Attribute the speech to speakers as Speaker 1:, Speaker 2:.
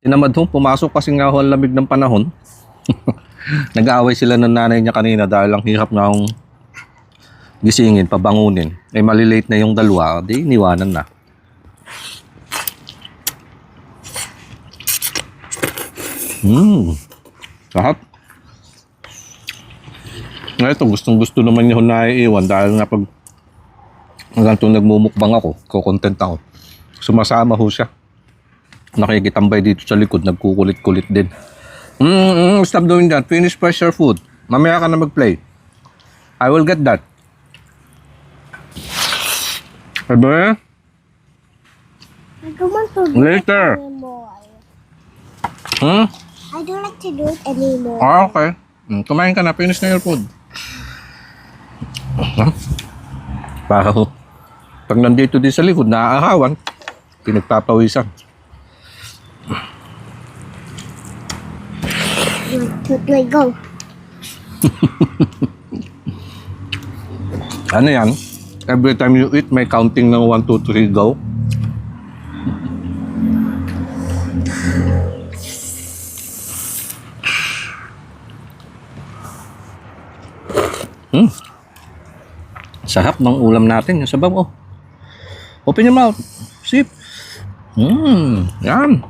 Speaker 1: Tinamad ho, pumasok kasi nga ho ang lamig ng panahon. Nag-aaway sila ng nanay niya kanina dahil ang hirap nga akong gisingin, pabangunin. Eh malilate na yung dalawa, di iniwanan na. Sarap. Ito, gustong gusto naman yung naiiwan dahil nga pag hanggang itong nagmumukbang ako, kukontent ako. Sumasama ho siya. Nakikitambay dito sa likod, nagkukulit-kulit din. Stop doing that. Finish pressure food. Mamaya ka na mag-play. I will get that. Sabi?
Speaker 2: I don't want to do
Speaker 1: Later.
Speaker 2: it anymore.
Speaker 1: Hmm?
Speaker 2: I don't like to do it anymore.
Speaker 1: Ah, okay. Kumain ka na. Finish na your food. Para ho. Pag nandito din sa likod, naaahawan. Pinagpapawisan.
Speaker 2: Like, go.
Speaker 1: Ano yan? Every time you eat, may counting ng 1, 2, 3, go. Sarap ng ulam natin. Yung sabaw, oh. Open your mouth. Sip. Yan.